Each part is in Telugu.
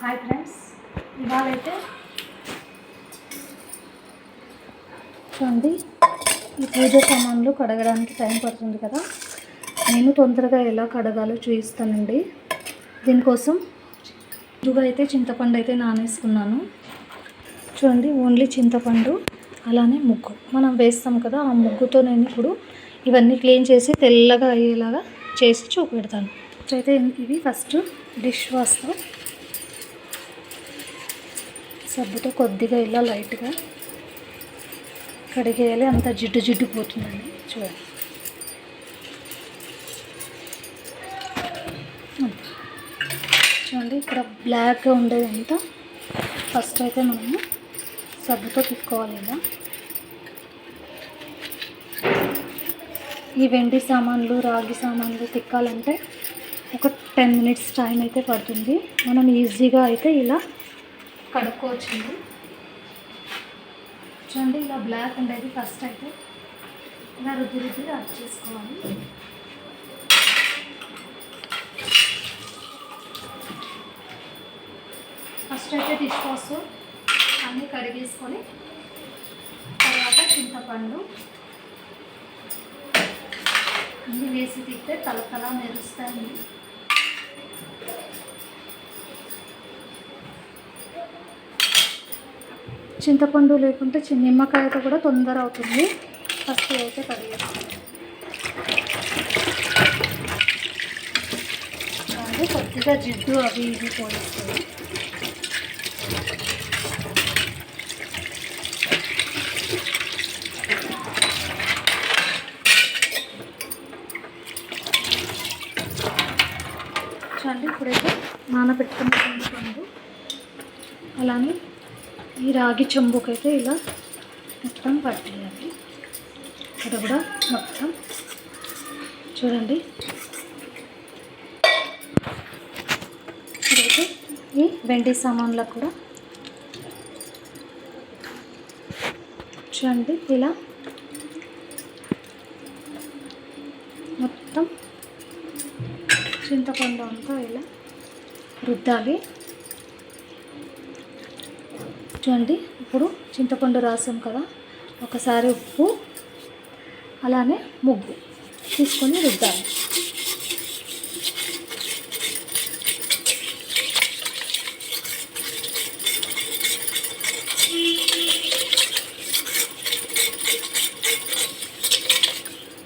హాయ్ ఫ్రెండ్స్, ఇవాళైతే చూడండి ఈ పూజ సామాన్లు కడగడానికి టైం పడుతుంది కదా. నేను తొందరగా ఎలా కడగాలో చూపిస్తానండి. దీనికోసం ముందుగా అయితే చింతపండు అయితే నానేసుకున్నాను. చూడండి, ఓన్లీ చింతపండు అలానే ముగ్గు మనం వేస్తాం కదా, ఆ ముగ్గుతో నేను ఇప్పుడు ఇవన్నీ క్లీన్ చేసి తెల్లగా అయ్యేలాగా చేసి చూపెడతాను. అయితే ఇవి ఫస్ట్ డిష్ వాష్తో సబ్బుతో కొద్దిగా ఇలా లైట్గా కడిగేయాలి. అంత జిడ్డు జిడ్డు పోతుందండి. చూడండి, చూడండి ఇక్కడ బ్లాక్గా ఉండేది అంతా ఫస్ట్ అయితే మనము సబ్బుతో తిక్కోవాలి. ఇలా ఈ వెండి సామాన్లు రాగి సామాన్లు తిక్కాలంటే ఒక 10 minutes టైం అయితే పడుతుంది. మనం ఈజీగా అయితే ఇలా కడుక్కోవచ్చండి. చూడండి, ఇలా బ్లాక్ ఉండేది ఫస్ట్ అయితే ఇలా రుద్ది అప్ చేసుకోవాలి. ఫస్ట్ అయితే డిష్ వాష్ అన్నీ కడిగేసుకొని తర్వాత చింతపండు అన్నీ వేసి తిప్పితే తల మెరుస్తాయి. చింతపండు లేకుంటే నిమ్మకాయతో కూడా తొందర అవుతుంది. ఫస్ట్ అయితే కడిగేస్తాను. అంటే కొద్దిగా జిడ్డు అవి ఇవి పోయిస్తాయి. చూడండి, ఇప్పుడైతే నానబెట్టుకున్న చింతపండు అలానే ఈ రాగి చెంబుకైతే ఇలా మొత్తం పట్టేయాలి. ఇక్కడ కూడా మొత్తం చూడండి. ఇప్పుడైతే ఈ వెండి సామాన్లకు కూడా చూడండి ఇలా మొత్తం చింతపండు అంతా ఇలా రుద్దాలి. చూడండి, ఇప్పుడు చింతపండు రాసాం కదా, ఒకసారి ఉప్పు అలానే ముగ్గు తీసుకొని రుద్దాలి.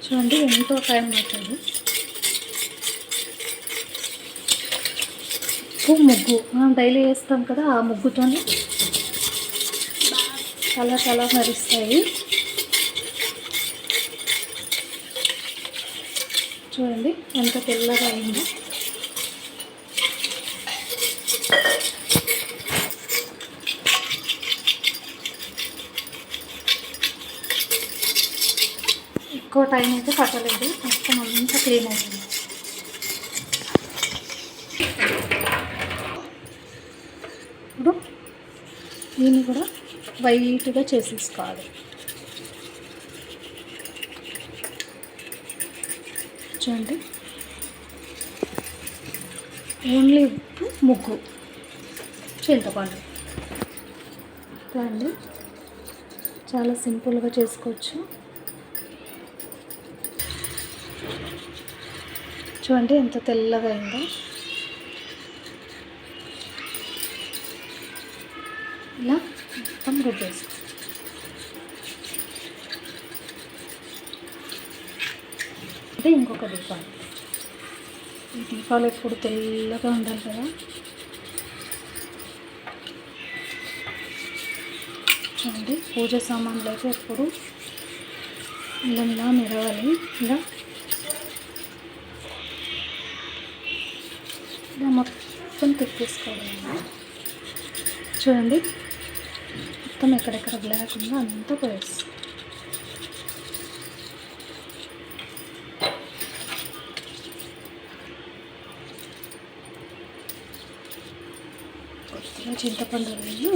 చూడండి, ఎంతో టైం పడుతుంది. ఉప్పు ముగ్గు మనం డైలీ వేస్తాం కదా, ఆ ముగ్గుతోనే చాలా మరుస్తాయి. చూడండి ఎంత తెల్లగా అయిందో. ఎక్కువ టైం అయితే పట్టలేదు, మొత్తం అంతా క్లీన్ అవుతుంది. ఇప్పుడు దీన్ని కూడా వైట్గా చేసేసుకోవాలి. చూడండి, ఓన్లీ ఉప్పు ముగ్గు చింతపండు. చూడండి, చాలా సింపుల్గా చేసుకోవచ్చు. చూడండి ఎంత తెల్లగా అయిందో. ఇలా మొత్తం రుద్దేసి అంటే ఇంకొక దీపాలు. ఈ దీపాలు ఎప్పుడు తెల్లగా ఉండాలి కదా. చూడండి, పూజ సామాన్లు అయితే ఎప్పుడు ఇలా మెరవాలి. ఇలా మొత్తం తిప్పేసుకోవాలి. చూడండి, మొత్తం ఎక్కడెక్కడ బ్లాక్ ఉందో అంతా పోయేస్తుంది. కొద్దిగా చింతపండు నీళ్ళు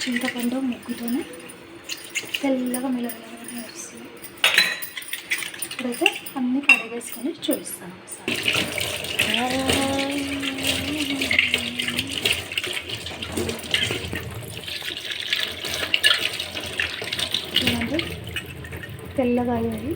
చింతపండు ముగ్గుతోనే తెల్లగా మెల్లగా వస్తుంది. ఇప్పుడైతే అన్నీ కడిగేసుకొని చూపిస్తాను ఒకసారి. చూడండి తెల్లగా అయ్యాయి.